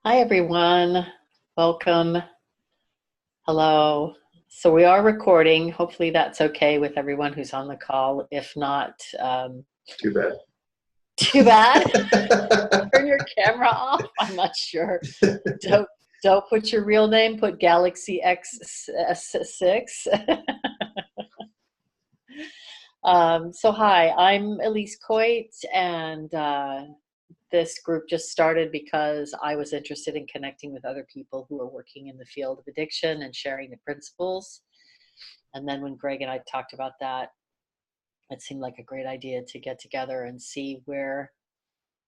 Hi, everyone. Welcome. Hello. So we are recording. Hopefully that's okay with everyone who's on the call. If not, Too bad. too bad. Turn your camera off. I'm not sure. Don't don't put your real name. Put Galaxy X6. So hi, I'm Elise Coit, and this group just started because I was interested in connecting with other people who are working in the field of addiction and sharing the principles. And then when Greg and I talked about that, it seemed like a great idea to get together and see where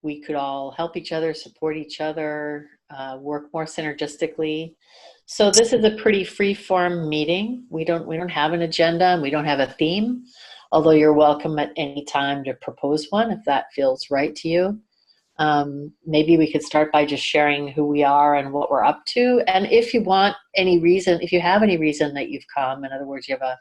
we could all help each other, support each other, work more synergistically. So this is a pretty free-form meeting. We don't have an agenda and we don't have a theme, although you're welcome at any time to propose one if that feels right to you. Maybe we could start by just sharing who we are and what we're up to. And if you want any reason, if you have any reason that you've come, in other words, you have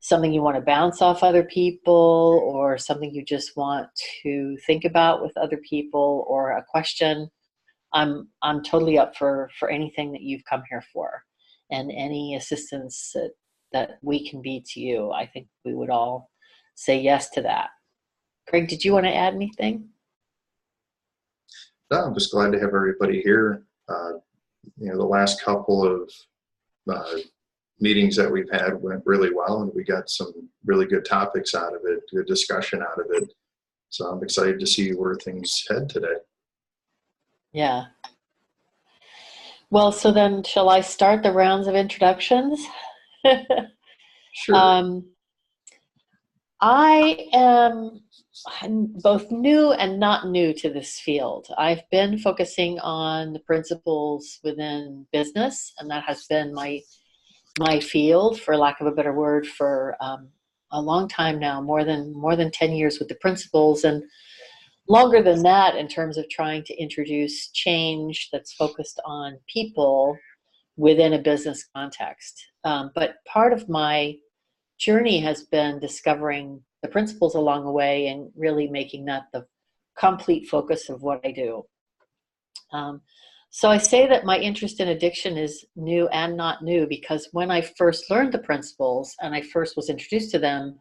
something you want to bounce off other people or something you just want to think about with other people or a question, I'm totally up for anything that you've come here for and any assistance that we can be to you. I think we would all say yes to that. Craig, did you want to add anything? No, I'm just glad to have everybody here. The last couple of uh, meetings that we've had went really well, and we got some really good topics out of it, good discussion out of it. So I'm excited to see where things head today. Yeah. Well, so then shall I start the rounds of introductions? Sure. um, I am both new and not new to this field. I've been focusing on the principles within business, and that has been my field, for lack of a better word, for a long time now, more than 10 years with the principles, and longer than that in terms of trying to introduce change that's focused on people within a business context. But part of my journey has been discovering the principles along the way and really making that the complete focus of what I do. Um, so I say that my interest in addiction is new and not new because when I first learned the principles and I first was introduced to them,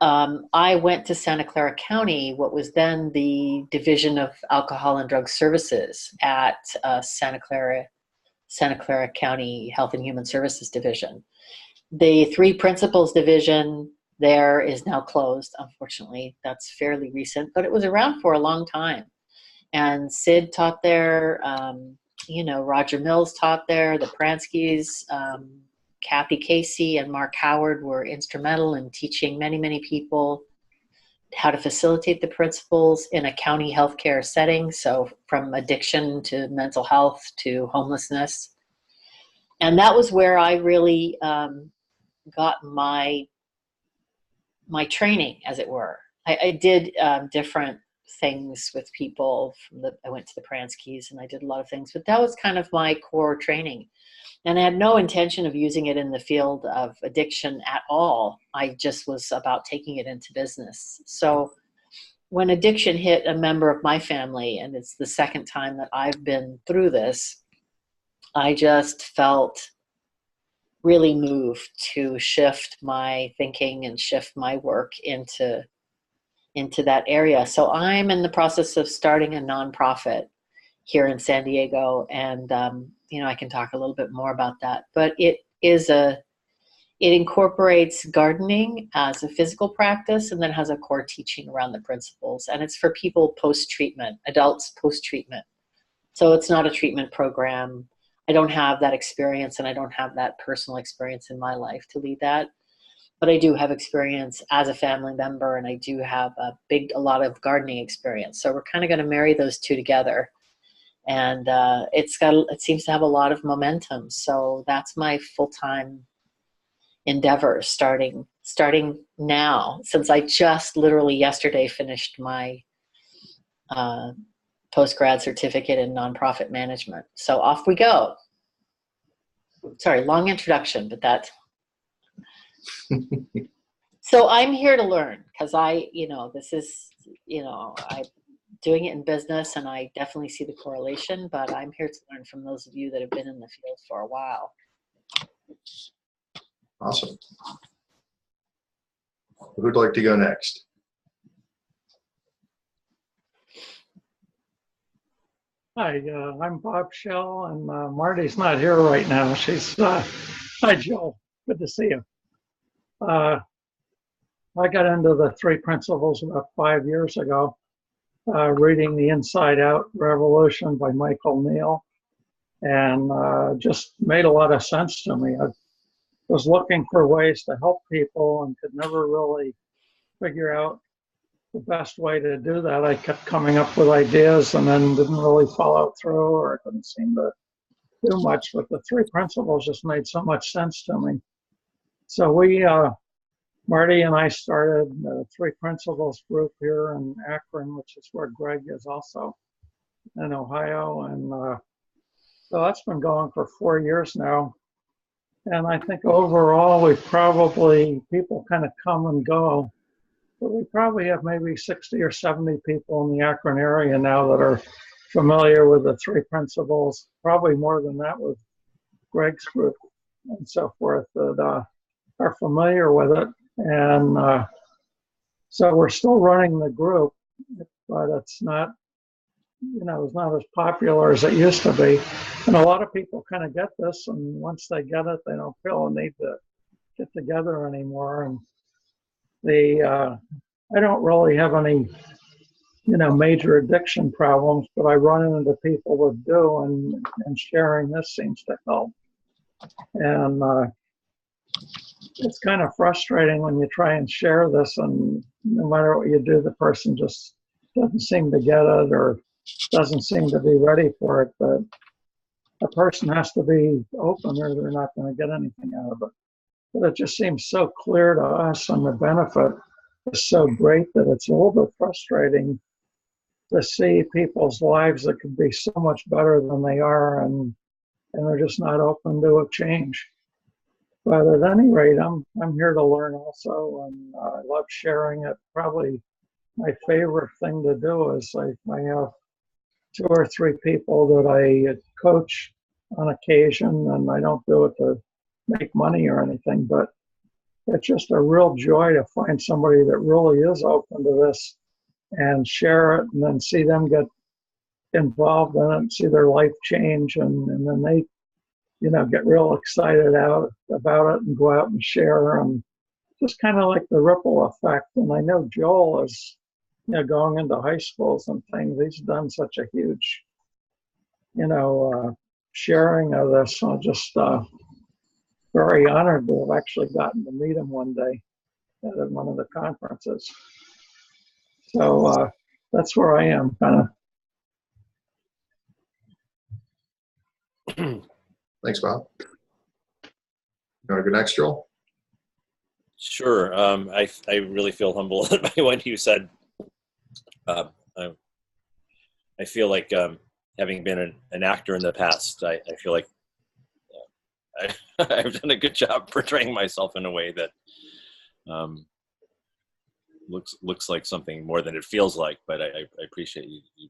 I went to Santa Clara County, what was then the Division of Alcohol and Drug Services at Santa Clara County Health and Human Services Division. The Three Principles Division there is now closed, unfortunately. That's fairly recent, but it was around for a long time. And Sid taught there, Roger Mills taught there, the Pranskys, Kathy Casey and Mark Howard were instrumental in teaching many, many people how to facilitate the principles in a county healthcare setting. So from addiction to mental health to homelessness. And that was where I really got my training, as it were. I did different things with people. I went to the Pranskys and I did a lot of things, but that was kind of my core training. And I had no intention of using it in the field of addiction at all. I just was about taking it into business. So when addiction hit a member of my family, and it's the second time that I've been through this, I just felt really moved to shift my thinking and shift my work into that area. So I'm in the process of starting a nonprofit here in San Diego, and I can talk a little bit more about that. But it incorporates gardening as a physical practice, and then has a core teaching around the principles. And it's for people post-treatment, adults post-treatment. So it's not a treatment program. I don't have that experience, and I don't have that personal experience in my life to lead that. But I do have experience as a family member, and I do have a lot of gardening experience. So we're kind of going to marry those two together, and it seems to have a lot of momentum. So that's my full-time endeavor starting now, since I just literally yesterday finished my post-grad certificate in nonprofit management. So off we go. Sorry, long introduction, but that. So I'm here to learn because this is, I doing it in business, and I definitely see the correlation, but I'm here to learn from those of you that have been in the field for a while. Awesome. Who'd like to go next? Hi, I'm Bob Shell, and Marty's not here right now. She's, hi, Joel. Good to see you. I got into the three principles about 5 years ago, reading The Inside Out Revolution by Michael Neal, and just made a lot of sense to me. I was looking for ways to help people and could never really figure out the best way to do that. I kept coming up with ideas and then didn't really follow through, or I couldn't seem to do much, but the three principles just made so much sense to me. So Marty and I started the Three Principles group here in Akron, which is where Greg is also in Ohio. And so that's been going for 4 years now. And I think overall, people kind of come and go, but we probably have maybe 60 or 70 people in the Akron area now that are familiar with the three principles, probably more than that with Greg's group and so forth, that are familiar with it. And so we're still running the group, but it's not, it's not as popular as it used to be. And a lot of people kind of get this, and once they get it, they don't feel a need to get together anymore. And I don't really have any, major addiction problems, but I run into people that do, and sharing this seems to help. And it's kind of frustrating when you try and share this, and no matter what you do, the person just doesn't seem to get it or doesn't seem to be ready for it. But a person has to be open or they're not going to get anything out of it. But it just seems so clear to us, and the benefit is so great that it's a little bit frustrating to see people's lives that could be so much better than they are, and they're just not open to a change. But at any rate, I'm here to learn also, and I love sharing it. Probably my favorite thing to do is I have 2 or 3 people that I coach on occasion, and I don't do it to make money or anything, but it's just a real joy to find somebody that really is open to this and share it, and then see them get involved in it, see their life change, and then they get real excited about it and go out and share, and just kind of like the ripple effect. And I know Joel is, going into high schools and things. He's done such a huge, sharing of this. I'm just very honored to have actually gotten to meet him one day at one of the conferences. So that's where I am, kind of. Thanks, Bob. You want to go next, Joel? Sure. I really feel humbled by what you said. I feel like having been an actor in the past, I feel like I've done a good job portraying myself in a way that looks like something more than it feels like. But I appreciate you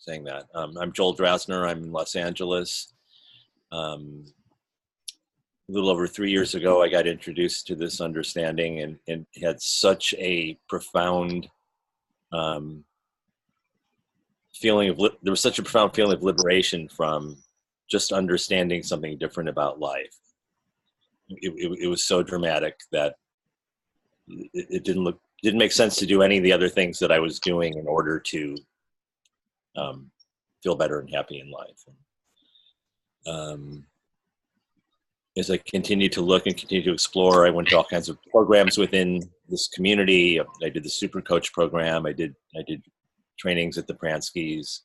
saying that. I'm Joel Drasner. I'm in Los Angeles. A little over 3 years ago, I got introduced to this understanding and had such a profound feeling of there was such a profound feeling of liberation from just understanding something different about life. It was so dramatic that it didn't make sense to do any of the other things that I was doing in order to feel better and happy in life. As I continued to look and continue to explore, I went to all kinds of programs within this community. I did the Super Coach program. I did trainings at the Pranskys.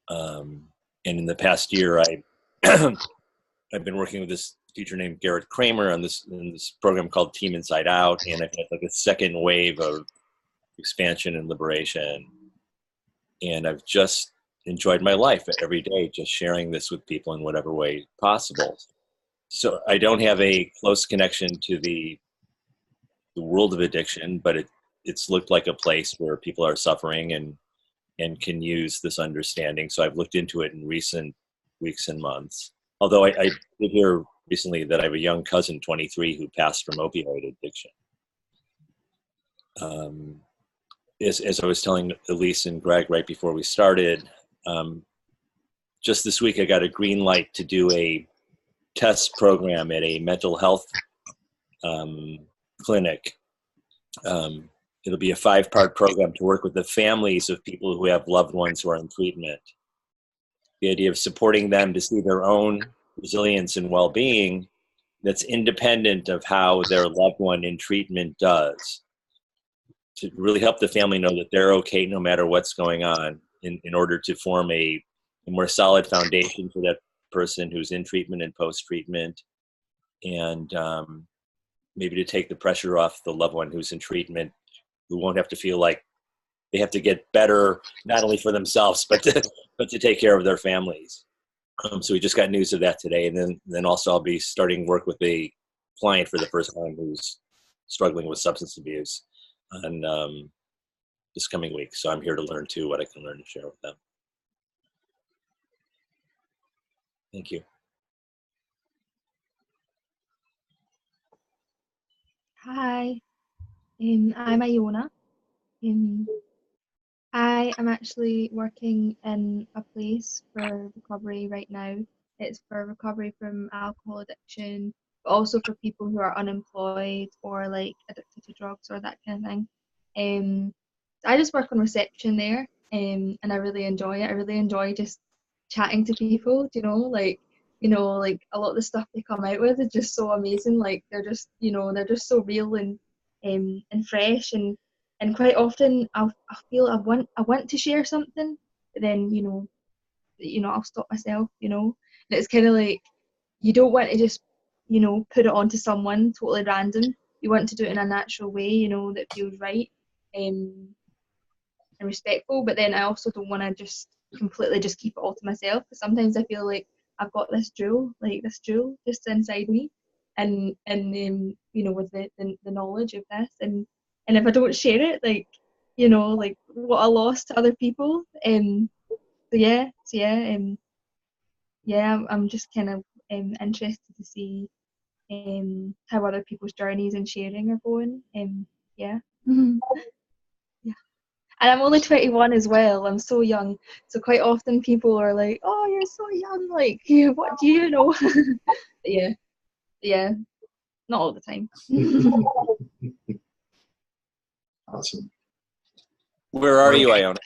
And in the past year, I've been working with this teacher named Garrett Kramer in this program called Team Inside Out, and I've had like a second wave of expansion and liberation. And I've just enjoyed my life every day, just sharing this with people in whatever way possible. So I don't have a close connection to the world of addiction, but it's looked like a place where people are suffering and and can use this understanding. So I've looked into it in recent weeks and months. Although I did hear recently that I have a young cousin, 23, who passed from opioid addiction. As I was telling Elise and Greg right before we started, just this week I got a green light to do a test program at a mental health clinic. It'll be a 5-part program to work with the families of people who have loved ones who are in treatment. The idea of supporting them to see their own resilience and well-being that's independent of how their loved one in treatment does, to really help the family know that they're okay no matter what's going on, in order to form a more solid foundation for that person who's in treatment and post-treatment, and maybe to take the pressure off the loved one who's in treatment, who won't have to feel like they have to get better, not only for themselves, but to take care of their families. So we just got news of that today. And then also I'll be starting work with a client for the first time who's struggling with substance abuse on this coming week. So I'm here to learn too, what I can learn and share with them. Thank you. Hi, I'm Iona. I am actually working in a place for recovery right now. It's for recovery from alcohol addiction, but also for people who are unemployed or like addicted to drugs or that kind of thing. I just work on reception there, and I really enjoy it. I really enjoy just chatting to people, like a lot of the stuff they come out with is just so amazing. Like they're just so real and fresh, and quite often I feel I want to share something, but then I'll stop myself, and it's kind of like you don't want to just put it onto someone totally random. You want to do it in a natural way, that feels right and respectful, but then I also don't want to just completely just keep it all to myself, because sometimes I feel like I've got this jewel just inside me, and with the knowledge of this, and if I don't share it, like what I lost to other people. I'm just kind of interested to see how other people's journeys and sharing are going. Yeah. Yeah. And I'm only 21 as well. I'm so young. So quite often people are like, "Oh, you're so young. Like, what do you know?" Yeah. Not all the time. Awesome. Where are you, Iona?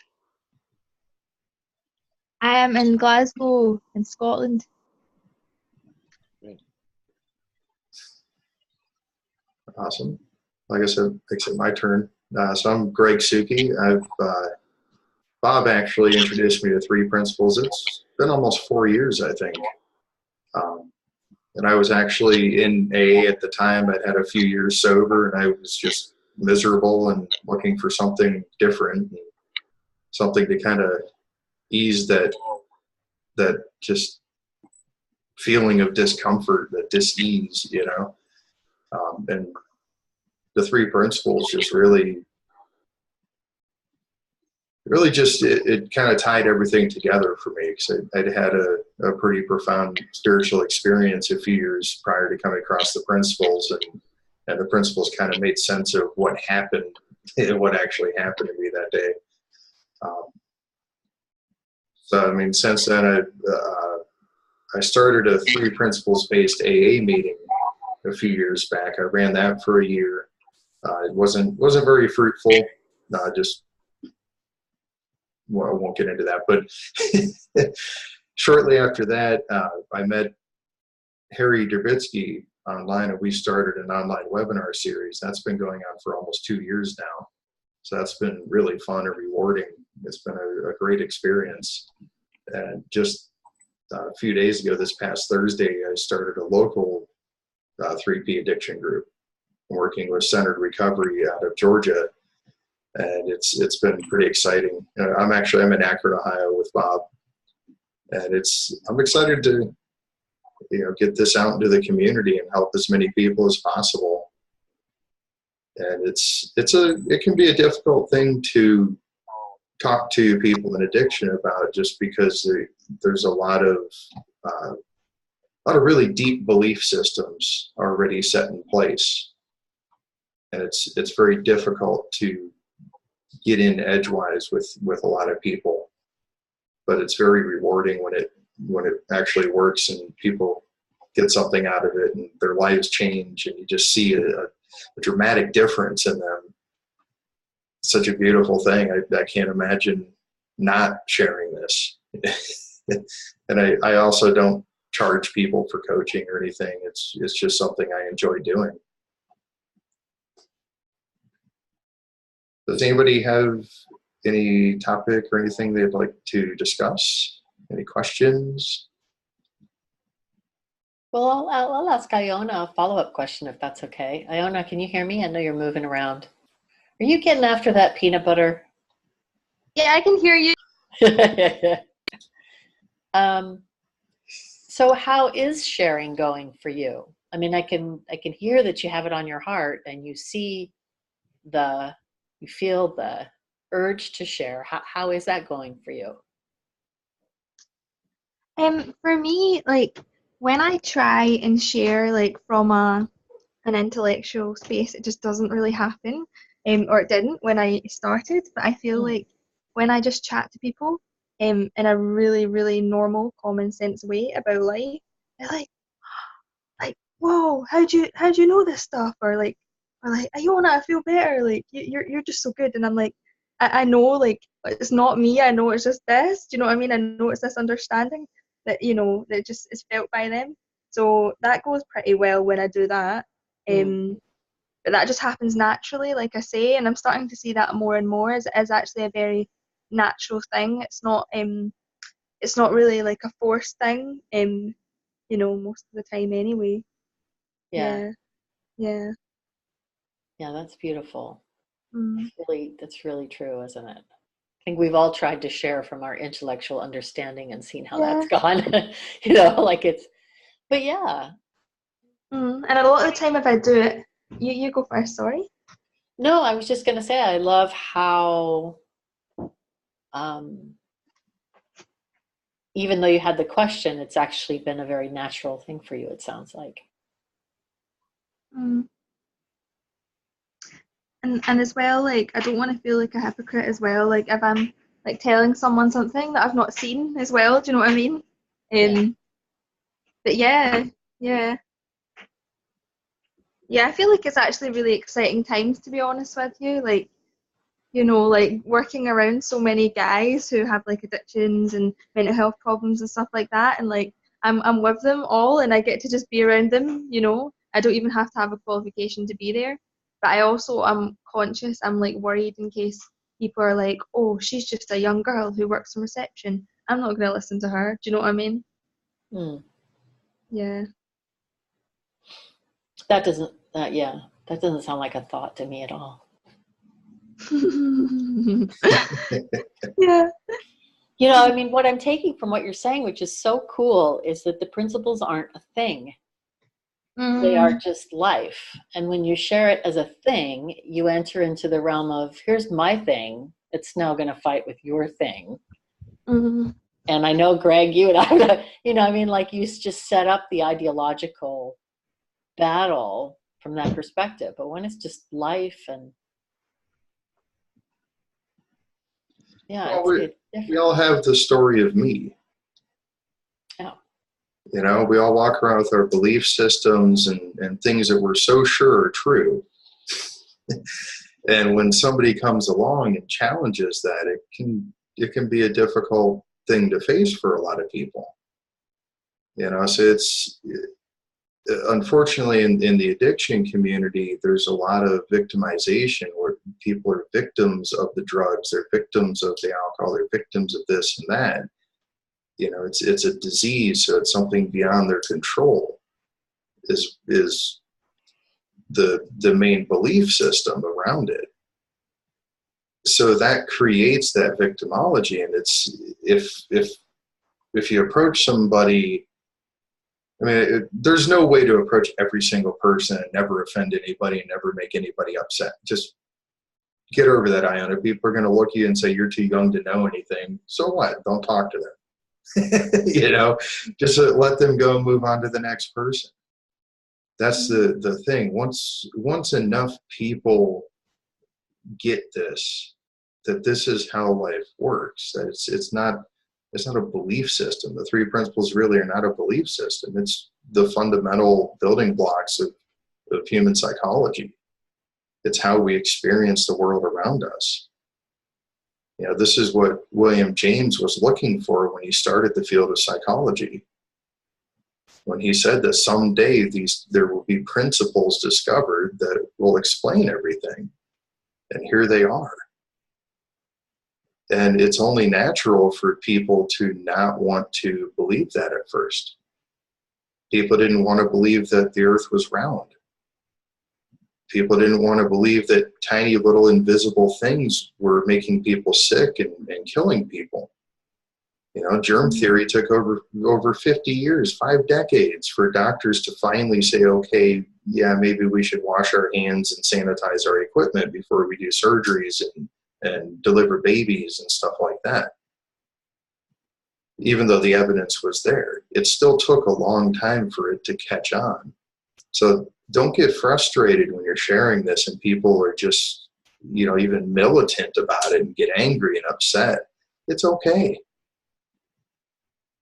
I am in Glasgow, in Scotland. Awesome. Like I said, my turn. So I'm Greg Suki. Bob actually introduced me to 3 principles. It's been almost 4 years, I think. And I was actually in AA at the time. I'd had a few years sober, and I was just miserable and looking for something different, something to kind of ease that just feeling of discomfort, that dis-ease, and the 3 principles just really just, it kind of tied everything together for me, because I'd had a pretty profound spiritual experience a few years prior to coming across the principles, and the principles kind of made sense of what happened and what actually happened to me that day. So, I mean, since then, I started a 3 principles based AA meeting a few years back. I ran that for a year. It wasn't very fruitful. Well, I won't get into that, but shortly after that, I met Harry Durbitsky online, and we started an online webinar series. That's been going on for almost 2 years now. So that's been really fun and rewarding. It's been a great experience. And just a few days ago, this past Thursday, I started a local 3P addiction group, working with Centered Recovery out of Georgia. And it's been pretty exciting. I'm in Akron, Ohio with Bob, and I'm excited to get this out into the community and help as many people as possible. And it can be a difficult thing to talk to people in addiction about, just because there's a lot of really deep belief systems already set in place, and it's very difficult to get in edgewise with a lot of people. But it's very rewarding when it actually works and people get something out of it and their lives change, and you just see a dramatic difference in them. It's such a beautiful thing. I can't imagine not sharing this. And I also don't charge people for coaching or anything. It's just something I enjoy doing. Does anybody have any topic or anything they'd like to discuss? Any questions? Well, I'll ask Iona a follow-up question if that's okay. Iona, can you hear me? I know you're moving around. Are you getting after that peanut butter? Yeah, I can hear you. So how is sharing going for you? I mean, I can hear that you have it on your heart, and you feel the urge to share. How is that going for you? For me, like when I try and share like from an intellectual space, it just doesn't really happen. Or it didn't when I started, but I feel like when I just chat to people in a really, really normal, common sense way about life, they're like, whoa, how'd you know this stuff? Or like, Iona, I feel better. Like you're just so good. And I'm like, I know, like it's not me. I know it's just this. Do you know what I mean? I know it's this understanding that that just is felt by them. So that goes pretty well when I do that. But that just happens naturally, like I say, and I'm starting to see that more and more as actually a very natural thing. It's not really like a forced thing. Most of the time anyway. Yeah. Yeah. Yeah, that's beautiful. Mm. That's really true, isn't it? I think we've all tried to share from our intellectual understanding and seen how that's gone. But yeah. And a lot of the time if I do it, you go first, sorry. No, I was just going to say, I love how, even though you had the question, it's actually been a very natural thing for you, it sounds like. And as well, like, I don't want to feel like a hypocrite as well, like if I'm like telling someone something that I've not seen as well, do you know what I mean? But yeah, I feel like it's actually really exciting times, to be honest with you. Like, like working around so many guys who have like addictions and mental health problems and stuff like that, and like I'm with them all, and I get to just be around them. I don't even have to have a qualification to be there. But I also am conscious. I'm like worried in case people are like, "Oh, she's just a young girl who works in reception. I'm not going to listen to her." Do you know what I mean? Yeah. That doesn't sound like a thought to me at all. Yeah. I mean, what I'm taking from what you're saying, which is so cool, is that the principles aren't a thing. They are just life. And when you share it as a thing, you enter into the realm of, here's my thing. It's now going to fight with your thing. And I know, Greg, you and I, you just set up the ideological battle from that perspective. But when it's just life and we all have the story of me. Yeah. We all walk around with our belief systems and things that we're so sure are true. And when somebody comes along and challenges that, it can be a difficult thing to face for a lot of people. So it's unfortunately in the addiction community, there's a lot of victimization where people are victims of the drugs, they're victims of the alcohol, they're victims of this and that. It's a disease, so it's something beyond their control is the main belief system around it. So that creates that victimology, and it's if you approach somebody, I mean, there's no way to approach every single person and never offend anybody and never make anybody upset. Just get over that, Iona. People are going to look at you and say, you're too young to know anything. So what? Don't talk to them. You know, just let them go and move on to the next person. That's the thing. Once enough people get this, that this is how life works, that it's not a belief system. The three principles really are not a belief system. It's the fundamental building blocks of human psychology. It's how we experience the world around us. You know, this is what William James was looking for when he started the field of psychology. When he said that someday there will be principles discovered that will explain everything. And here they are. And it's only natural for people to not want to believe that at first. People didn't want to believe that the earth was round. People didn't want to believe that tiny little invisible things were making people sick and killing people. You know, germ theory took over 50 years, 5 decades, for doctors to finally say, okay, yeah, maybe we should wash our hands and sanitize our equipment before we do surgeries and deliver babies and stuff like that. Even though the evidence was there, it still took a long time for it to catch on. So don't get frustrated when you're sharing this and people are just, you know, even militant about it and get angry and upset. It's okay.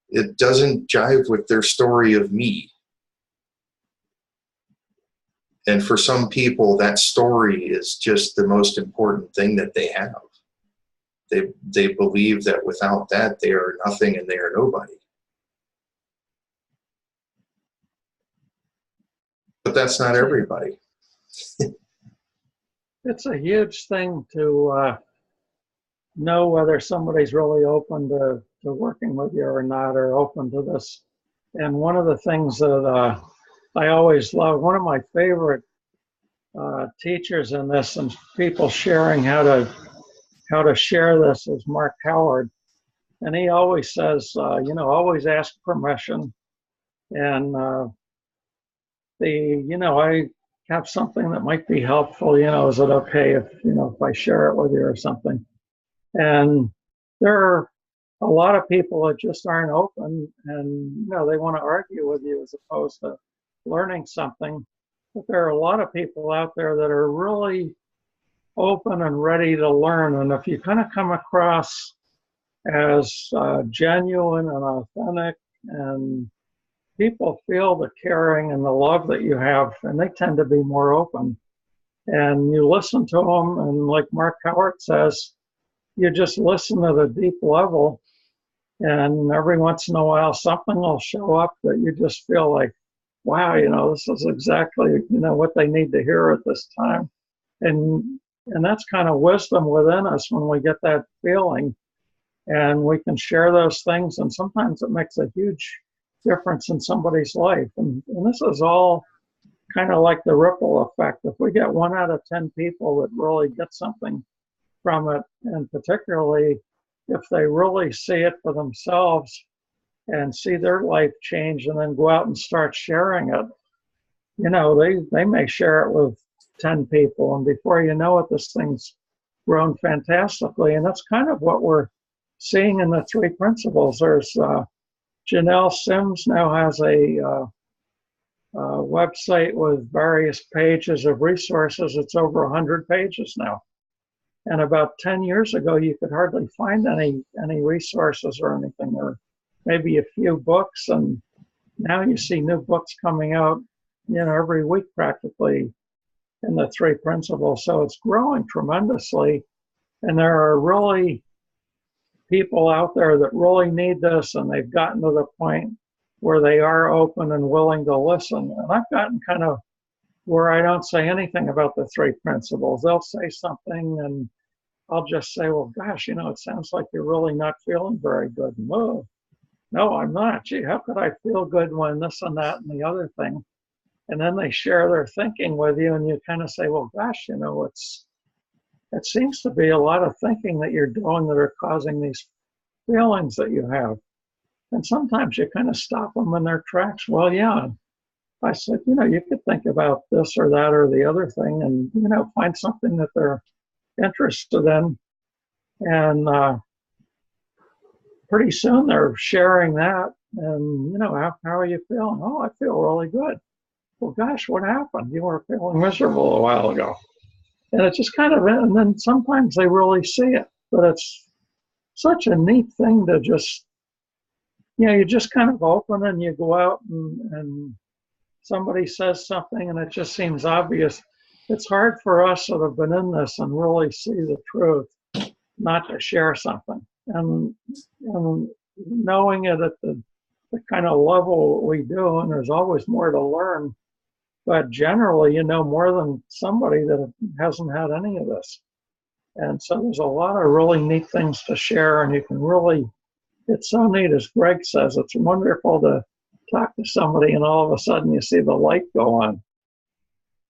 It doesn't jive with their story of me. And for some people, that story is just the most important thing that they have. They believe that without that, they are nothing and they are nobody. But that's not everybody. It's a huge thing to know whether somebody's really open to working with you or not, or open to this. And one of the things that I always love, one of my favorite teachers in this and people sharing how to share this is Mark Howard. And he always says, you know, always ask permission. And I have something that might be helpful, you know, is it okay if I share it with you or something? And there are a lot of people that just aren't open and, they want to argue with you as opposed to learning something. But there are a lot of people out there that are really open and ready to learn. And if you kind of come across as genuine and authentic, and people feel the caring and the love that you have, and they tend to be more open. And you listen to them, and like Mark Howard says, you just listen at a deep level, and every once in a while something will show up that you just feel like, wow, this is exactly what they need to hear at this time. And that's kind of wisdom within us when we get that feeling, and we can share those things, and sometimes it makes a huge difference in somebody's life. And this is all kind of like the ripple effect. If we get 1 out of 10 people that really get something from it, and particularly if they really see it for themselves and see their life change and then go out and start sharing it, they may share it with 10 people, and before you know it, this thing's grown fantastically. And that's kind of what we're seeing in the 3 principles. There's Janelle Sims now has a website with various pages of resources. It's over 100 pages now. And about 10 years ago, you could hardly find any resources or anything, or maybe a few books. And now you see new books coming out, every week practically in the 3 principles. So it's growing tremendously. And there are really people out there that really need this, and they've gotten to the point where they are open and willing to listen. And I've gotten kind of where I don't say anything about the 3 principles. They'll say something and I'll just say, well, gosh, it sounds like you're really not feeling very good. No, I'm not. Gee, how could I feel good when this and that and the other thing? And then they share their thinking with you, and you kind of say, well, gosh, it seems to be a lot of thinking that you're doing that are causing these feelings that you have. And sometimes you kind of stop them in their tracks. Well, yeah. I said, you could think about this or that or the other thing, and, find something that they're interested in. And pretty soon they're sharing that. And, how are you feeling? Oh, I feel really good. Well, gosh, what happened? You were feeling miserable a while ago. And it's just kind of, and then sometimes they really see it. But it's such a neat thing to just, you just kind of open and you go out and somebody says something and it just seems obvious. It's hard for us that have been in this and really see the truth not to share something. And knowing it at the kind of level we do, and there's always more to learn, but generally you know more than somebody that hasn't had any of this. And so there's a lot of really neat things to share, and you can really, it's so neat, as Greg says, it's wonderful to talk to somebody and all of a sudden you see the light go on.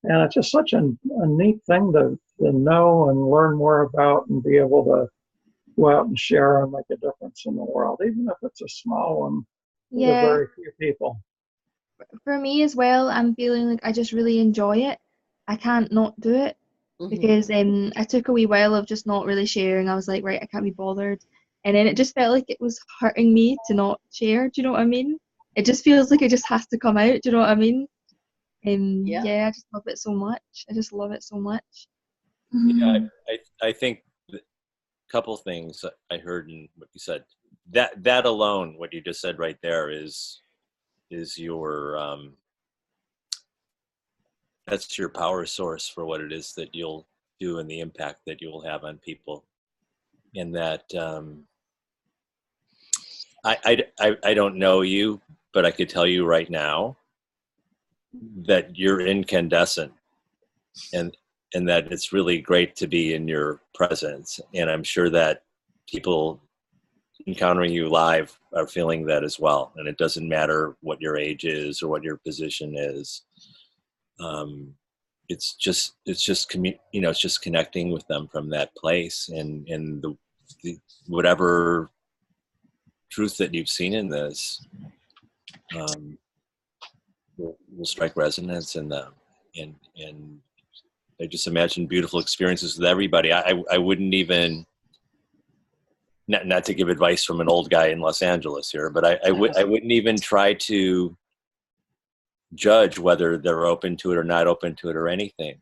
And it's just such a neat thing to know and learn more about and be able to go out and share and make a difference in the world, even if it's a small one with a very few people. For me as well, I'm feeling like I just really enjoy it. I can't not do it. Because I took a wee while of just not really sharing. I was like, right, I can't be bothered. And then it just felt like it was hurting me to not share. Do you know what I mean? It just feels like it just has to come out. Do you know what I mean? Yeah, I just love it so much. I just love it so much. Yeah, I think a couple things I heard in what you said. That alone, what you just said right there is your that's your power source for what it is that you'll do and the impact that you will have on people. And that I don't know you, but I could tell you right now that you're incandescent, and that it's really great to be in your presence. And I'm sure that people encountering you live are feeling that as well. And it doesn't matter what your age is or what your position is. It's just connecting with them from that place, and the whatever truth that you've seen in this will strike resonance in them, and I just imagine beautiful experiences with everybody. I wouldn't even, not to give advice from an old guy in Los Angeles here, but I wouldn't even try to judge whether they're open to it or not open to it or anything.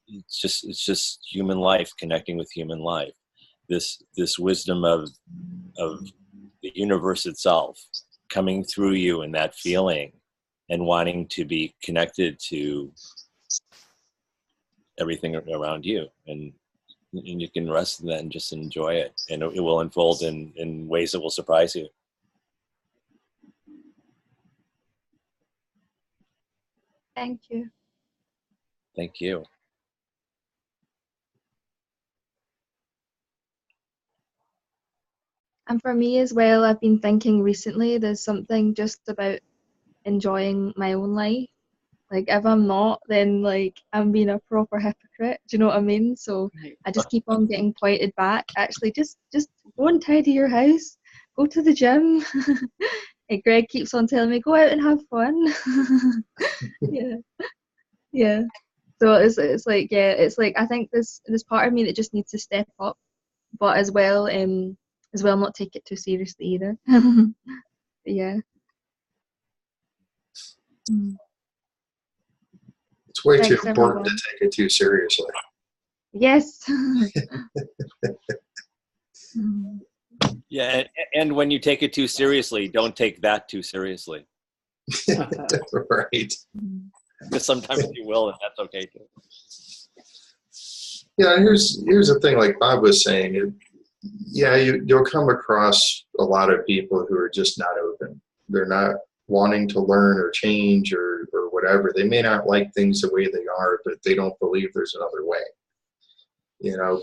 It's just human life connecting with human life. This wisdom of the universe itself coming through you, and that feeling and wanting to be connected to everything around you, and you can rest in that and just enjoy it, and it will unfold in ways that will surprise you. Thank you. Thank you. And for me as well, I've been thinking recently, there's something just about enjoying my own life. Like, if I'm not, then like I'm being a proper hypocrite. Do you know what I mean? So I just keep on getting pointed back. Actually, just go and tidy your house. Go to the gym. And Greg keeps on telling me, go out and have fun. Yeah. So it's like I think this part of me that just needs to step up, but as well not take it too seriously either. Yeah. It's way Thanks, too important everyone. to take it too seriously. Yes. Yeah, and when you take it too seriously, don't take that too seriously. Right. Because sometimes you will, and that's okay too. Yeah, here's the thing, like Bob was saying, you'll come across a lot of people who are just not open. They're not wanting to learn or change or whatever. They may not like things the way they are, but they don't believe there's another way.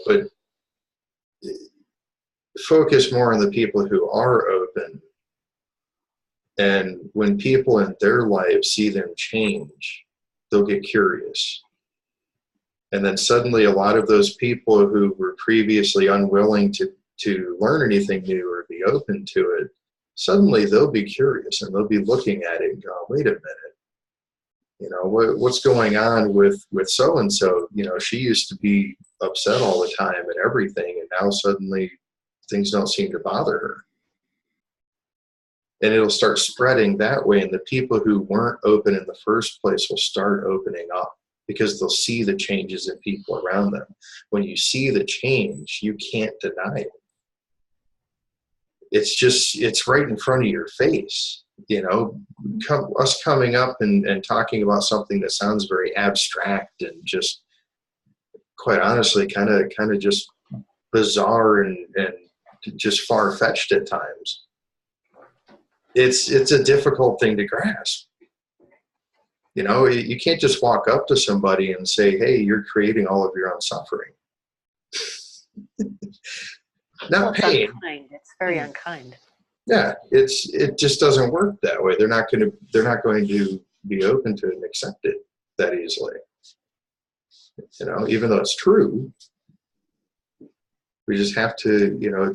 But focus more on the people who are open. And when people in their life see them change, they'll get curious. And then suddenly a lot of those people who were previously unwilling to learn anything new or be open to it, suddenly they'll be curious and they'll be looking at it and go, wait a minute, You know, what's going on with so and so? You know, she used to be upset all the time and everything, and now suddenly things don't seem to bother her. And it'll start spreading that way, and the people who weren't open in the first place will start opening up because they'll see the changes in people around them. When you see the change, you can't deny it. It's right in front of your face. You know, us coming up and talking about something that sounds very abstract and just, quite honestly, kind of just bizarre and just far-fetched at times. It's a difficult thing to grasp. You know, you can't just walk up to somebody and say, hey, you're creating all of your own suffering. Not pain. Unkind. It's very unkind. Yeah, it just doesn't work that way. They're not going to be open to it and accept it that easily. You know, even though it's true, we just have to, you know,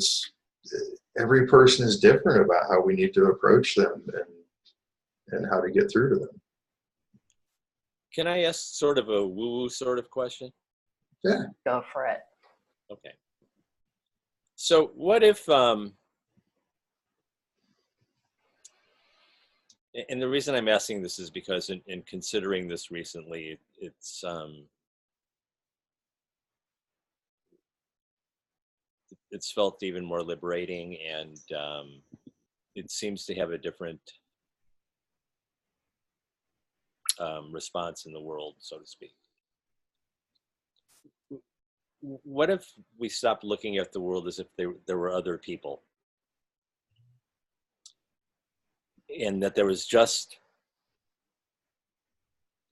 every person is different about how we need to approach them and how to get through to them. Can I ask sort of a woo-woo sort of question? Yeah. Go for it. Okay. So what if, and the reason I'm asking this is because in considering this recently, it's felt even more liberating, and it seems to have a different response in the world, so to speak. What if we stopped looking at the world as if there were other people, and that there was just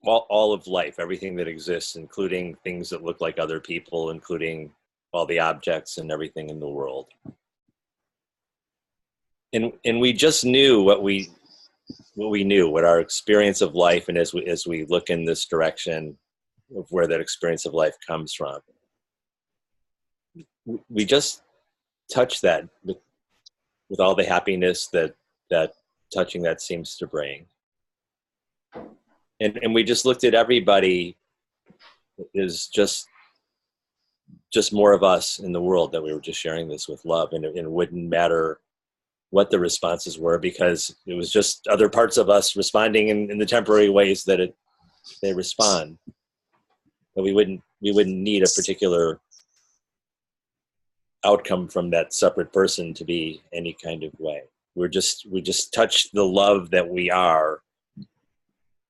all of life, everything that exists, including things that look like other people, including all the objects and everything in the world. And we just knew what we knew, what our experience of life, and as we look in this direction of where that experience of life comes from, we just touch that with all the happiness that touching that seems to bring. And we just looked at everybody as just more of us in the world, that we were just sharing this with love, and it wouldn't matter what the responses were, because it was just other parts of us responding in the temporary ways that they respond. But we wouldn't need a particular outcome from that separate person to be any kind of way. We just touch the love that we are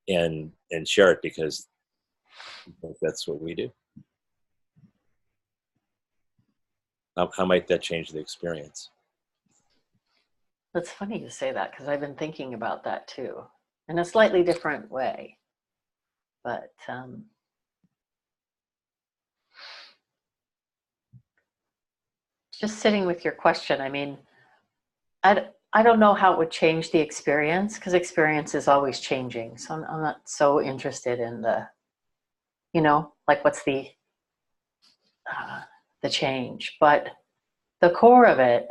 and share it, because I think that's what we do. How might that change the experience? It's funny you say that, because I've been thinking about that too, in a slightly different way. But just sitting with your question, I mean, I don't know how it would change the experience, because experience is always changing. So I'm not so interested in the, you know, like what's the change. But the core of it,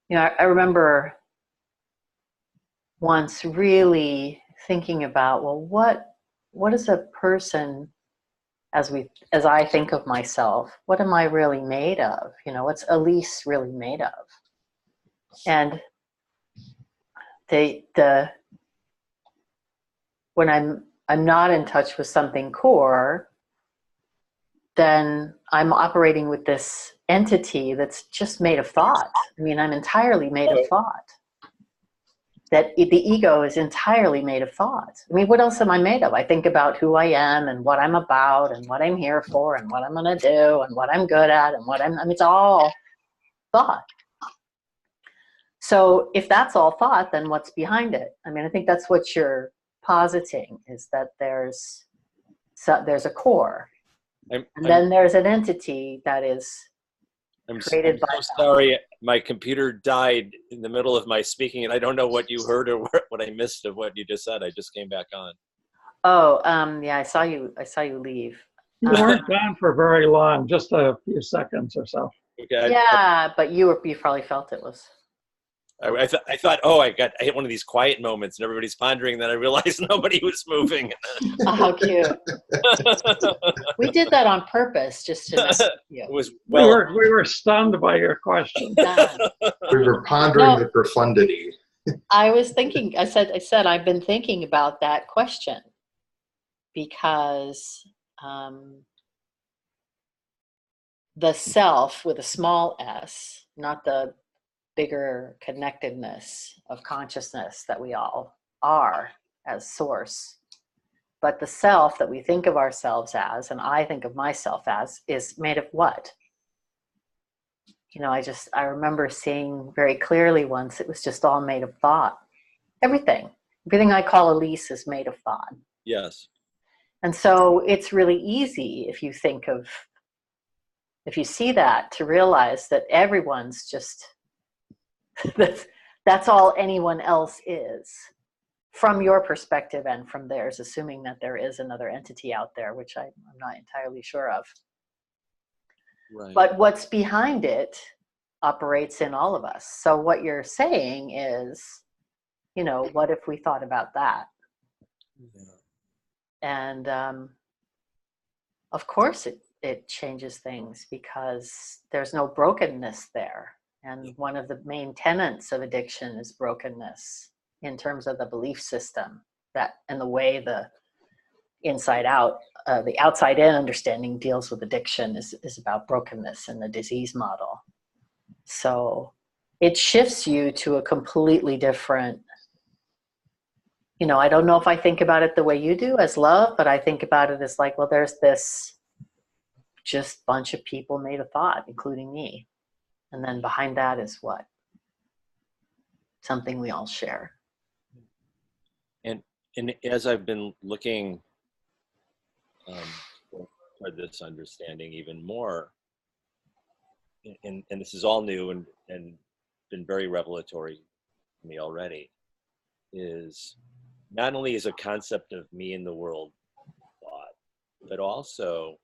you know, I remember once really thinking about, well, what is a person, as I think of myself, what am I really made of? You know, what's Elise really made of? And when I'm not in touch with something core, then I'm operating with this entity that's just made of thought. I mean, I'm entirely made of thought. That the ego is entirely made of thought. I mean, what else am I made of? I think about who I am and what I'm about and what I'm here for and what I'm going to do and what I'm good at and I mean, it's all thought. So if that's all thought, then what's behind it? I mean, I think that's what you're positing, is that there's a core. Then there's an entity that is created by. I'm so sorry, my computer died in the middle of my speaking, and I don't know what you heard or what I missed of what you just said. I just came back on. Oh, yeah, I saw you leave. You weren't gone for very long, just a few seconds or so. Okay, yeah, but you probably felt it was. I thought, oh, I hit one of these quiet moments and everybody's pondering. Then I realized nobody was moving. Oh, how cute. We did that on purpose, just to mess with you. It was We were stunned by your question. We were pondering No. the profundity. I was thinking, I said, I've been thinking about that question because the self with a small s, not the bigger connectedness of consciousness that we all are as source, but the self that we think of ourselves as, and I think of myself as, is made of what? You know, I remember seeing very clearly once, it was just all made of thought. Everything I call Elise is made of thought. Yes. And so it's really easy if you see that, to realize that everyone's just, that's all anyone else is, from your perspective and from theirs, assuming that there is another entity out there, which I'm not entirely sure of. Right. But what's behind it operates in all of us. So what you're saying is, you know, what if we thought about that? Yeah. And of course it changes things, because there's no brokenness there. And one of the main tenets of addiction is brokenness, in terms of the belief system, that and the way the inside out, the outside in understanding deals with addiction is about brokenness in the disease model. So it shifts you to a completely different, you know, I don't know if I think about it the way you do as love, but I think about it as like, well, there's this just bunch of people made of thought, including me. And then behind that is what? Something we all share. And as I've been looking for this understanding even more, and this is all new and been very revelatory to me already, is not only is a concept of me in the world thought, but also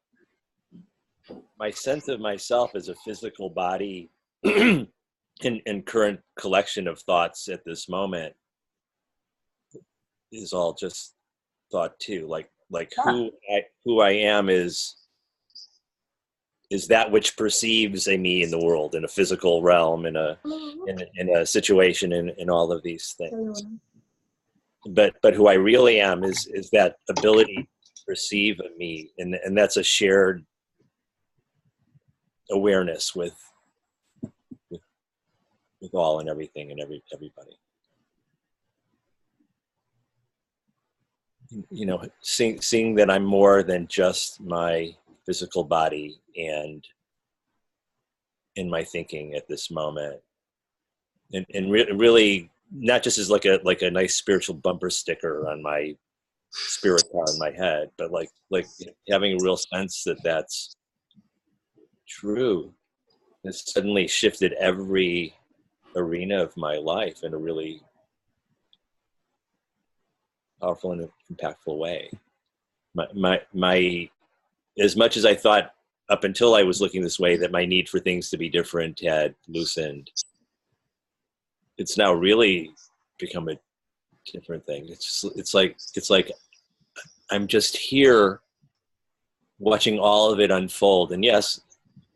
my sense of myself as a physical body and current collection of thoughts at this moment is all just thought too. Like who I am is that which perceives a me in the world, in a physical realm, in a situation, in all of these things. But who I really am is that ability to perceive a me, and that's a shared awareness with all and everything and everybody. You know, seeing that I'm more than just my physical body and in my thinking at this moment, and really not just as like a nice spiritual bumper sticker on my spirit car in my head, but like having a real sense that that's true. It's suddenly shifted every arena of my life in a really powerful and impactful way. My as much as I thought up until I was looking this way that my need for things to be different had loosened, it's now really become a different thing. It's like I'm just here watching all of it unfold. And yes,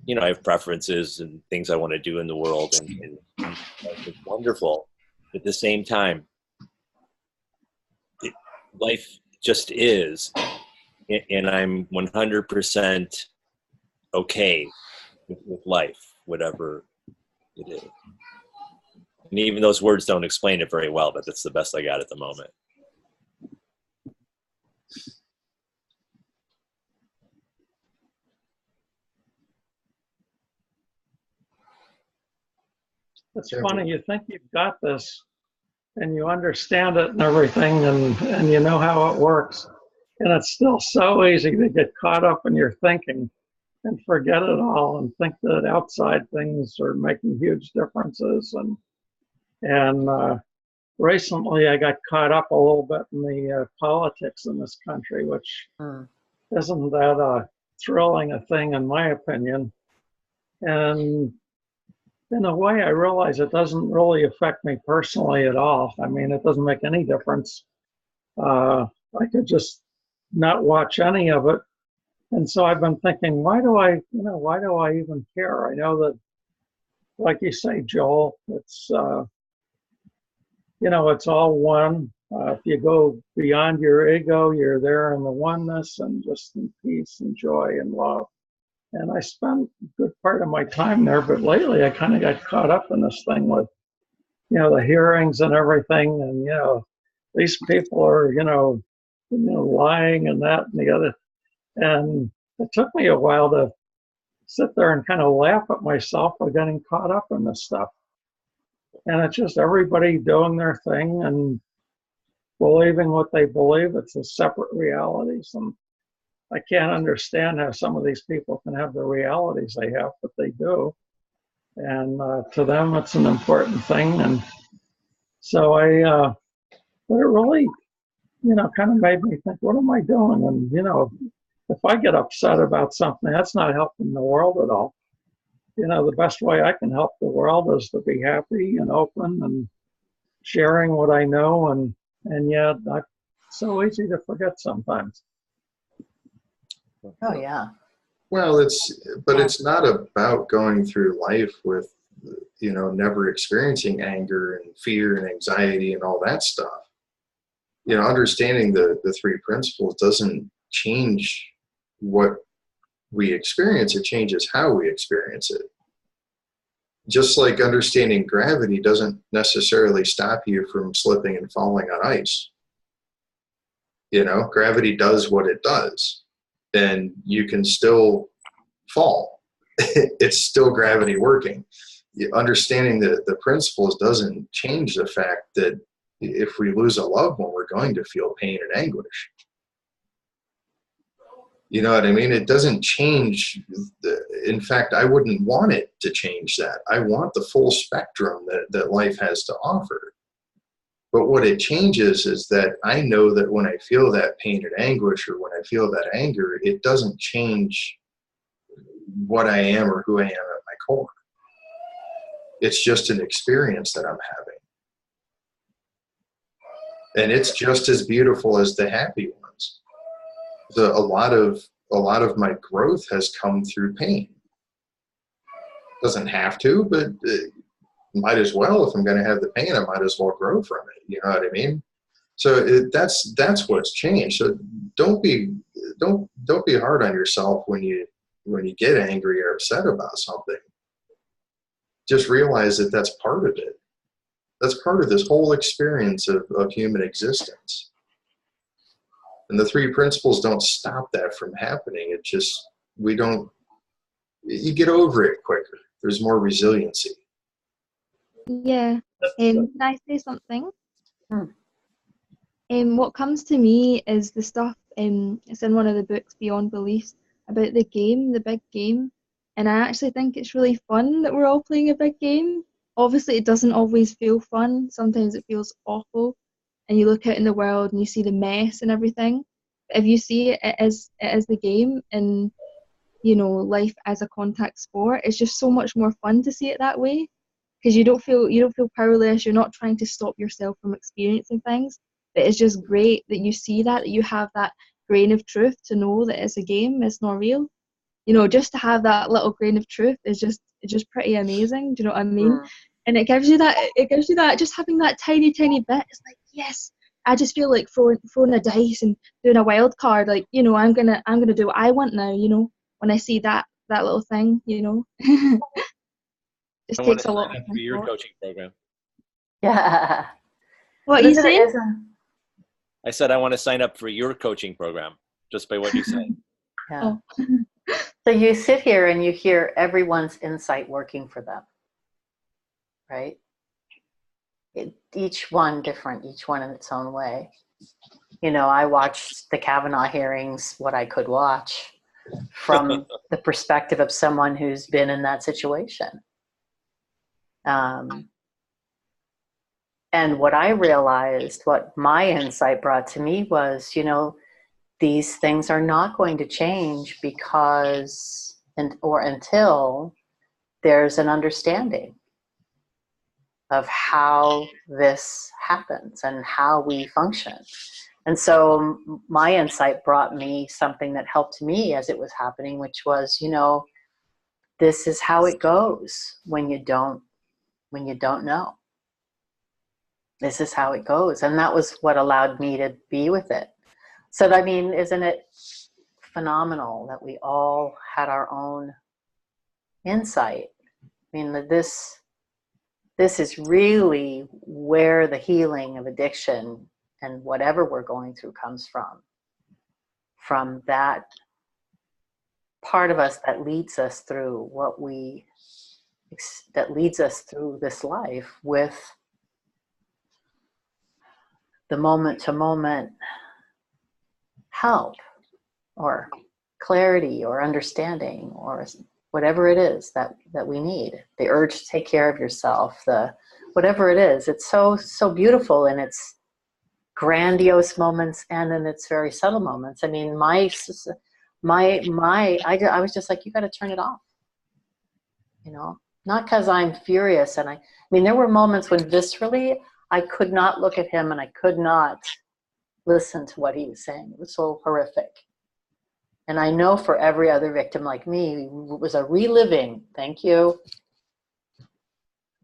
you know, I have preferences and things I want to do in the world, and it's wonderful. At the same time, life just is, and I'm 100% okay with life, whatever it is. And even those words don't explain it very well, but that's the best I got at the moment. It's funny, you think you've got this and you understand it and everything, and you know how it works. And it's still so easy to get caught up in your thinking and forget it all and think that outside things are making huge differences. And recently I got caught up a little bit in the politics in this country, which isn't that thrilling a thing in my opinion. And in a way, I realize it doesn't really affect me personally at all. I mean, it doesn't make any difference. I could just not watch any of it. And so I've been thinking, why do I even care? I know that, like you say, Joel, it's, it's all one. If you go beyond your ego, you're there in the oneness and just in peace and joy and love. And I spent a good part of my time there, but lately I kind of got caught up in this thing with, the hearings and everything. And, these people are, lying and that and the other. And it took me a while to sit there and kind of laugh at myself for getting caught up in this stuff. And it's just everybody doing their thing and believing what they believe. It's a separate realities. And I can't understand how some of these people can have the realities they have, but they do. And to them, it's an important thing. And so but it really, kind of made me think, what am I doing? And, if I get upset about something, that's not helping the world at all. The best way I can help the world is to be happy and open and sharing what I know. And yet, it's so easy to forget sometimes. Oh, yeah. Well, it's not about going through life with, never experiencing anger and fear and anxiety and all that stuff. Understanding the three principles doesn't change what we experience. It changes how we experience it. Just like understanding gravity doesn't necessarily stop you from slipping and falling on ice. Gravity does what it does, and you can still fall. It's still gravity working. Understanding the principles doesn't change the fact that if we lose a loved one, we're going to feel pain and anguish. You know what I mean? It doesn't change. In fact, I wouldn't want it to change that. I want the full spectrum that life has to offer. But what it changes is that I know that when I feel that pain and anguish, or when I feel that anger, it doesn't change what I am or who I am at my core. It's just an experience that I'm having. And it's just as beautiful as the happy ones. A lot of my growth has come through pain. Doesn't have to, but might as well. If I'm going to have the pain, I might as well grow from it. You know what I mean? So that's what's changed. So don't be hard on yourself when you get angry or upset about something. Just realize that that's part of it. That's part of this whole experience of human existence. And the three principles don't stop that from happening. It just, you get over it quicker. There's more resiliency. Yeah. Can I say something? What comes to me is the stuff, it's in one of the books, Beyond Beliefs, about the big game. And I actually think it's really fun that we're all playing a big game. Obviously, it doesn't always feel fun. Sometimes it feels awful. And you look out in the world and you see the mess and everything. But if you see it as the game and, life as a contact sport, it's just so much more fun to see it that way. Because you don't feel powerless. You're not trying to stop yourself from experiencing things. But it's just great that you see that you have that grain of truth to know that it's a game, it's not real. Just to have that little grain of truth is just pretty amazing. Do you know what I mean? And it gives you that just having that tiny bit. It's like, yes, I just feel like throwing a dice and doing a wild card. Like, I'm gonna do what I want now. When I see that little thing, just I want takes to a lot sign of up for your thought. coaching program. Yeah. What you saying? I said I want to sign up for your coaching program just by what you said. Yeah. Oh. So you sit here and you hear everyone's insight working for them, right? Each one different, each one in its own way. I watched the Kavanaugh hearings, what I could watch, from the perspective of someone who's been in that situation. And what I realized, what my insight brought to me was, these things are not going to change until there's an understanding. of how this happens and how we function. And so my insight brought me something that helped me as it was happening, which was, this is how it goes when you don't know. This is how it goes. And that was what allowed me to be with it. So, I mean, isn't it phenomenal that we all had our own insight? I mean, this is really where the healing of addiction and whatever we're going through comes from that part of us that leads us through that leads us through this life with the moment to moment help or clarity or understanding or whatever it is that we need. The urge to take care of yourself, whatever it is. It's so beautiful in its grandiose moments and in its very subtle moments. I mean, I was just like, you got to turn it off. Not because I'm furious. And I mean, there were moments when viscerally I could not look at him and I could not listen to what he was saying. It was so horrific. And I know for every other victim like me, it was a reliving. Thank you.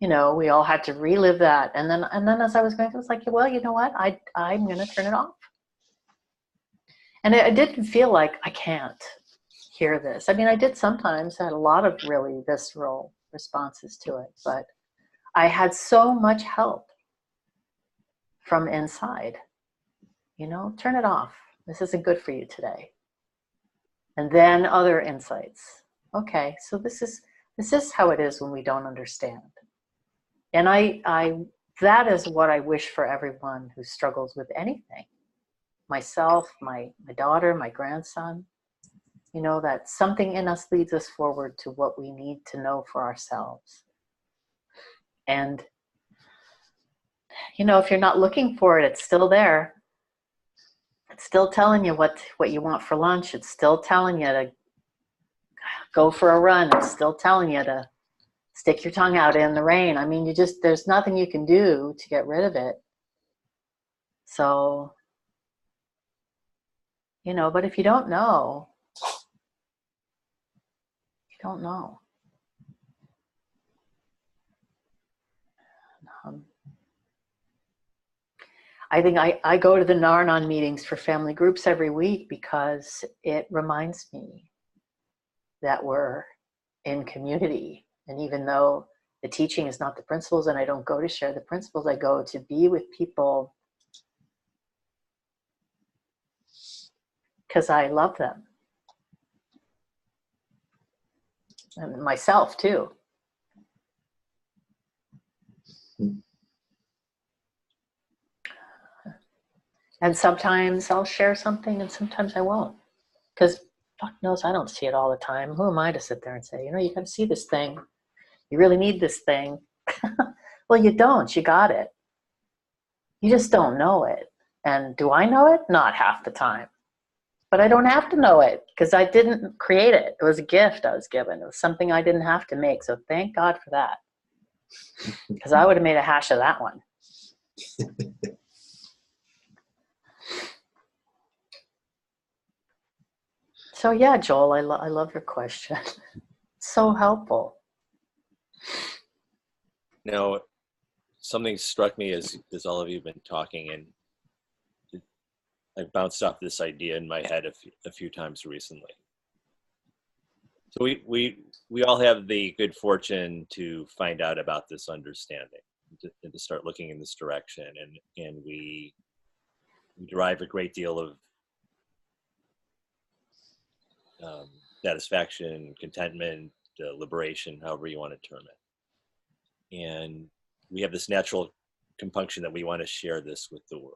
We all had to relive that. And then as I was going through, it was like, well, you know what? I'm going to turn it off. And I didn't feel like I can't hear this. I mean, I did sometimes, had a lot of really visceral responses to it, but I had so much help from inside. Turn it off. This isn't good for you today. And then other insights. Okay, so this is how it is when we don't understand. And that is what I wish for everyone who struggles with anything. Myself, my daughter, my grandson, that something in us leads us forward to what we need to know for ourselves. And, if you're not looking for it, it's still there. It's still telling you what you want for lunch. It's still telling you to go for a run. It's still telling you to stick your tongue out in the rain. I mean, there's nothing you can do to get rid of it. So, but if you don't know, you don't know. I think I go to the Nar-Anon meetings for family groups every week because it reminds me that we're in community. And even though the teaching is not the principles and I don't go to share the principles, I go to be with people because I love them. And myself too. And sometimes I'll share something and sometimes I won't. Because fuck knows I don't see it all the time. Who am I to sit there and say, you got to see this thing. You really need this thing. Well, you don't. You got it. You just don't know it. And do I know it? Not half the time. But I don't have to know it because I didn't create it. It was a gift I was given. It was something I didn't have to make. So thank God for that. Because I would have made a hash of that one. So yeah, Joel, I love your question. So helpful. Something struck me as all of you have been talking, and I bounced off this idea in my head a few times recently. So we all have the good fortune to find out about this understanding and to start looking in this direction, and we derive a great deal of satisfaction, contentment, liberation, however you want to term it. And we have this natural compunction that we want to share this with the world.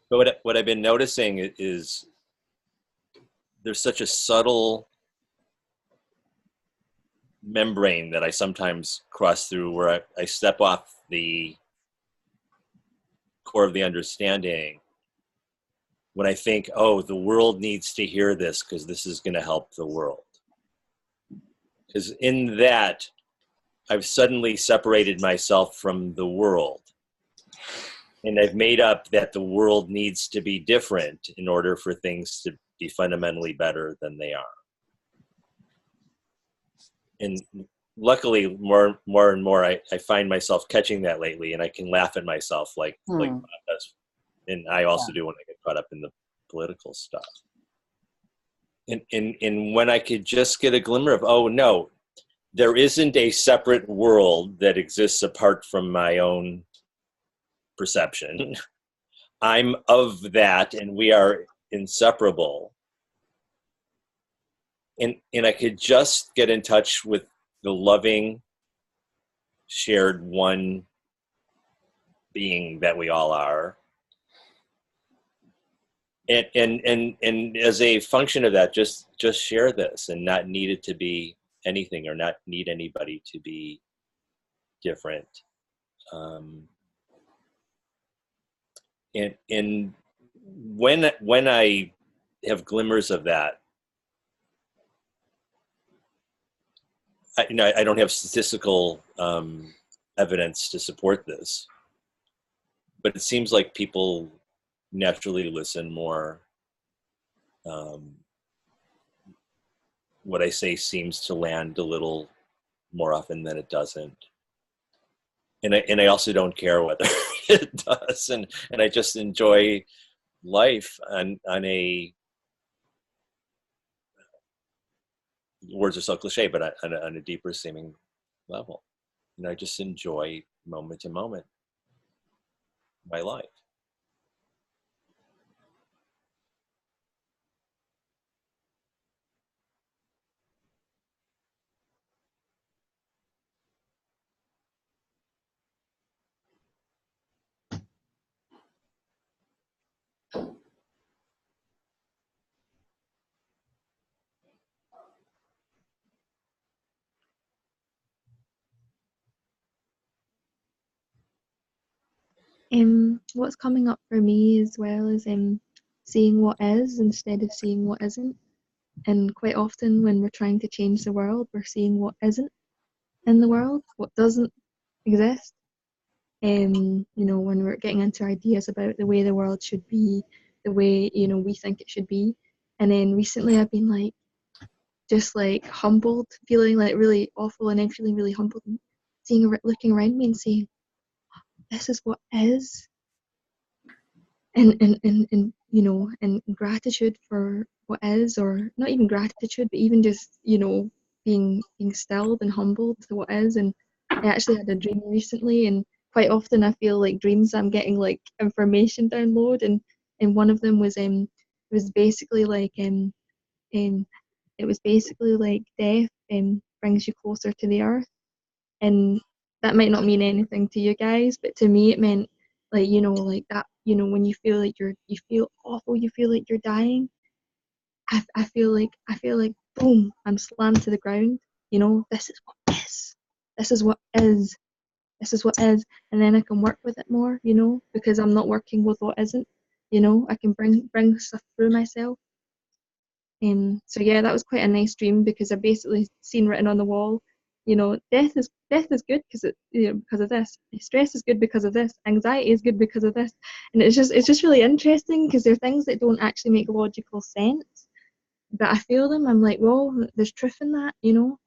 But what I've been noticing is there's such a subtle membrane that I sometimes cross through where I step off the core of the understanding when I think, oh, the world needs to hear this because this is going to help the world. Because in that, I've suddenly separated myself from the world. And I've made up that the world needs to be different in order for things to be fundamentally better than they are. And luckily, more and more, I find myself catching that lately, and I can laugh at myself like Bob does. And I also do when I get caught up in the political stuff. And when I could just get a glimmer of, oh no, there isn't a separate world that exists apart from my own perception. I'm of that, and we are inseparable. And I could just get in touch with the loving, shared one being that we all are. And as a function of that, just share this and not need it to be anything, or not need anybody to be different. And when I have glimmers of that, I don't have statistical evidence to support this, but it seems like people naturally listen more. What I say seems to land a little more often than it doesn't. And I also don't care whether it does. And I just enjoy life on a, words are so cliche, but on a deeper seeming level. And I just enjoy moment to moment my life. What's coming up for me as well is seeing what is instead of seeing what isn't. And quite often when we're trying to change the world, we're seeing what isn't in the world, what doesn't exist. You know, when we're getting into ideas about the way the world should be, the way, you know, we think it should be. And then recently I've been like, just like humbled, feeling like really awful, and then feeling really humbled, and looking around me and saying, this is what is. And you know, and gratitude for what is, or not even gratitude, but even just, you know, being stilled and humbled to what is. And I actually had a dream recently, and quite often I feel like dreams I'm getting like information download, and one of them was basically like it was basically like death brings you closer to the earth. And that might not mean anything to you guys, but to me it meant, like, you know, like that, you know, when you feel like you feel awful, you feel like you're dying. I feel like boom, I'm slammed to the ground. You know, this is what is. This is what is. This is what is. And then I can work with it more, you know, because I'm not working with what isn't. You know, I can bring stuff through myself. So yeah, that was quite a nice dream, because I basically seen written on the wall, you know, death is good because because of this. Stress is good because of this. Anxiety is good because of this. And it's just really interesting, because there are things that don't actually make logical sense, but I feel them. I'm like, well, there's truth in that, you know,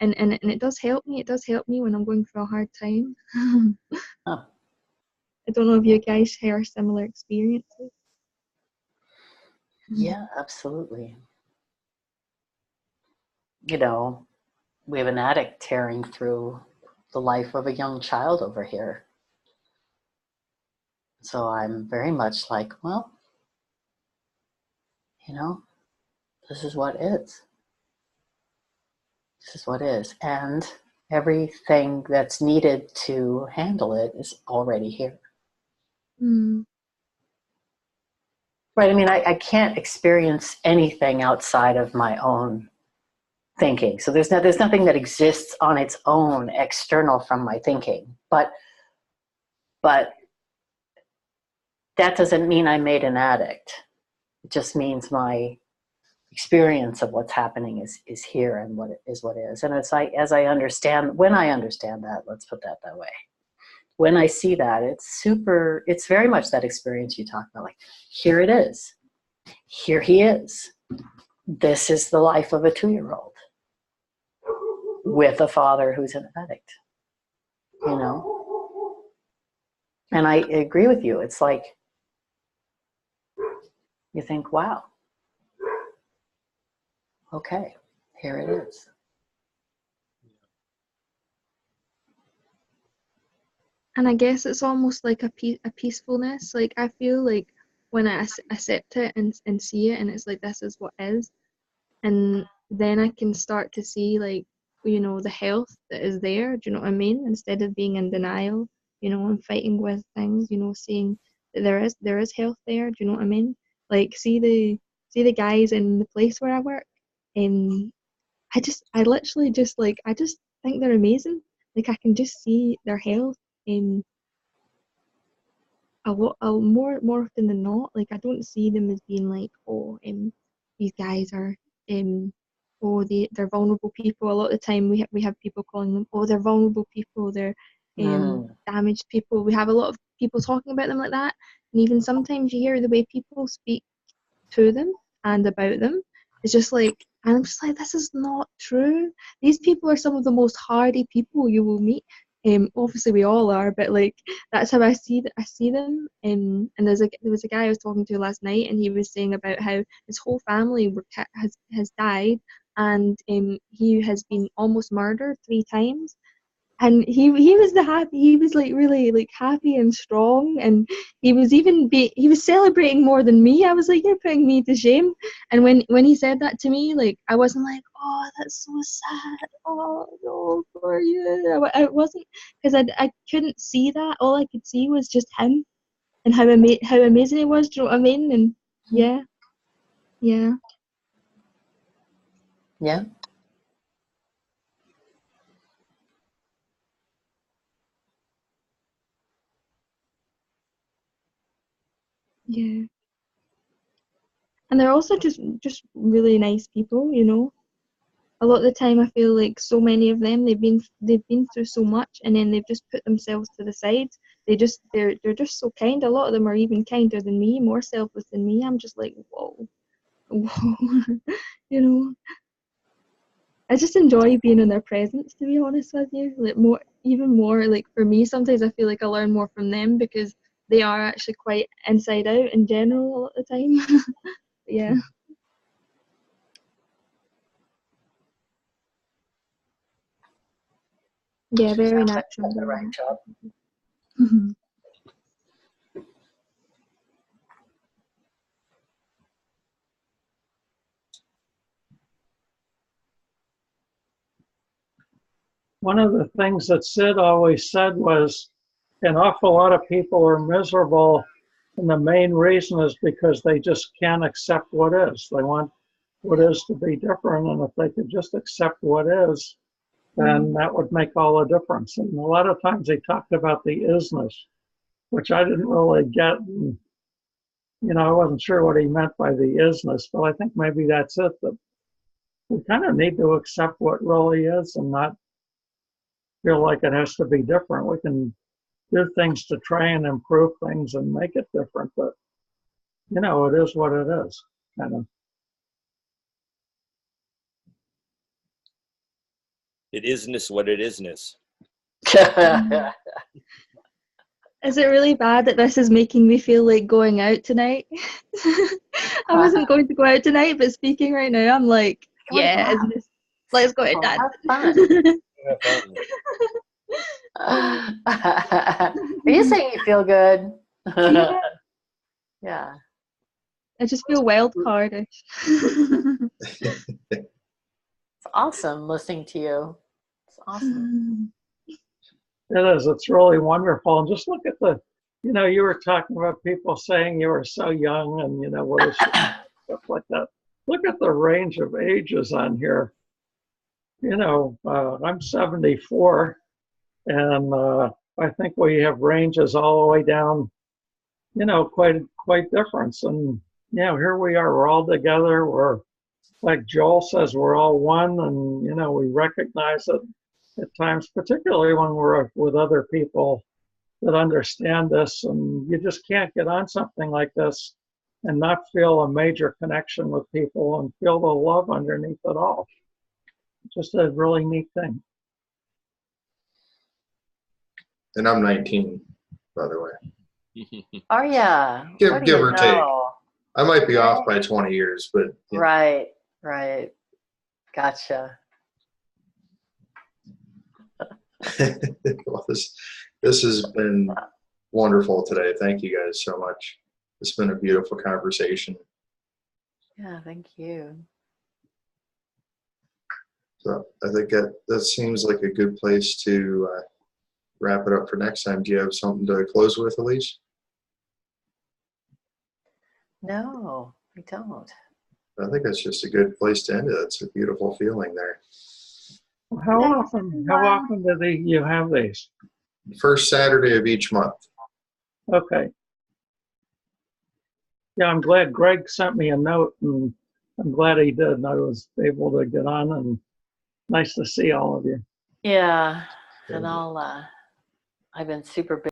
and it does help me. It does help me when I'm going through a hard time. Oh. I don't know if you guys share similar experiences. Yeah, absolutely. You know, we have an addict tearing through the life of a young child over here. So I'm very much like, well, you know, this is what is. This is what is. And everything that's needed to handle it is already here. Mm. Right. I mean, I can't experience anything outside of my own thinking. So there's nothing that exists on its own external from my thinking. But that doesn't mean I made an addict. It just means my experience of what's happening is here, and what is. And as I understand, when I understand that, let's put that way. When I see that, it's very much that experience you talk about, like, here it is. Here he is. This is the life of a 2-year-old with a father who's an addict, you know? And I agree with you. It's like, you think, wow, okay, here it is. And I guess it's almost like a peacefulness. Like, I feel like when I accept it and see it, and it's like, this is what is, and then I can start to see, like, you know, the health that is there. Do you know what I mean? Instead of being in denial, you know, and fighting with things, you know, seeing that there is health there. Do you know what I mean? Like, see the guys in the place where I work, and I literally just, like, I just think they're amazing. Like, I can just see their health in more often than not. Like, I don't see them as being like, oh, these guys are oh, they're vulnerable people. A lot of the time we have people calling them, oh, they're vulnerable people, they're damaged people. We have a lot of people talking about them like that, and even sometimes you hear the way people speak to them and about them. It's just like, and I'm just like, this is not true. These people are some of the most hardy people you will meet. Obviously we all are, but like, that's how I see them. And there was a guy I was talking to last night, and he was saying about how his whole family has died, and he has been almost murdered 3 times. And he was he was like really like happy and strong, and he was he was celebrating more than me. I was like, you're putting me to shame. And when he said that to me, like, I wasn't like, oh, that's so sad, oh no, for you. I wasn't, because I couldn't see that. All I could see was just him, and how amazing he was. Do you know what I mean? And yeah. Yeah. Yeah. And they're also just really nice people, you know. A lot of the time I feel like so many of them, they've been through so much, and then they've just put themselves to the side. They're just so kind. A lot of them are even kinder than me, more selfless than me. I'm just like, whoa. You know. I just enjoy being in their presence, to be honest with you. Like, even more, like, for me, sometimes I feel like I learn more from them, because they are actually quite inside out in general a lot of the time. Yeah. Yeah, very natural. The right job. One of the things that Sid always said was, an awful lot of people are miserable, and the main reason is because they just can't accept what is. They want what is to be different, and if they could just accept what is, then that would make all the difference. And a lot of times he talked about the isness, which I didn't really get. And, you know, I wasn't sure what he meant by the isness, but I think maybe that's it, that we kind of need to accept what really is and not feel like it has to be different. We can do things to try and improve things and make it different, but, you know, it is what it is, kind of. It isness what it isness. Is it really bad that this is making me feel like going out tonight? I wasn't going to go out tonight, but speaking right now, I'm like, yeah, let's go out, Dad. Have fun. Are you saying you feel good? Yeah. Yeah. I just feel wild cardish. It's awesome listening to you. It's awesome. It is. It's really wonderful. And just look at the, you know, you were talking about people saying you were so young, and, you know, what is stuff like that. Look at the range of ages on here. You know, I'm 74, and I think we have ranges all the way down, you know, quite different. And, you know, here we are, we're all together, we're like Joel says, we're all one, and you know, we recognize it at times, particularly when we're with other people that understand this, and you just can't get on something like this and not feel a major connection with people and feel the love underneath it all. Just a really neat thing. And I'm 19, by the way. Are ya? Give What do you or take. know? I might be off by 20 years, but you know. Right, right. Gotcha. Well, this has been wonderful today. Thank you guys so much. It's been a beautiful conversation. Yeah, thank you. So I think that seems like a good place to wrap it up for next time. Do you have something to close with, Elise? No, I don't. I think that's just a good place to end it. It's a beautiful feeling there. How often do you have these? First Saturday of each month. Okay. Yeah, I'm glad Greg sent me a note, and I'm glad he did. I was able to get on, and nice to see all of you. Yeah, and I've been super busy.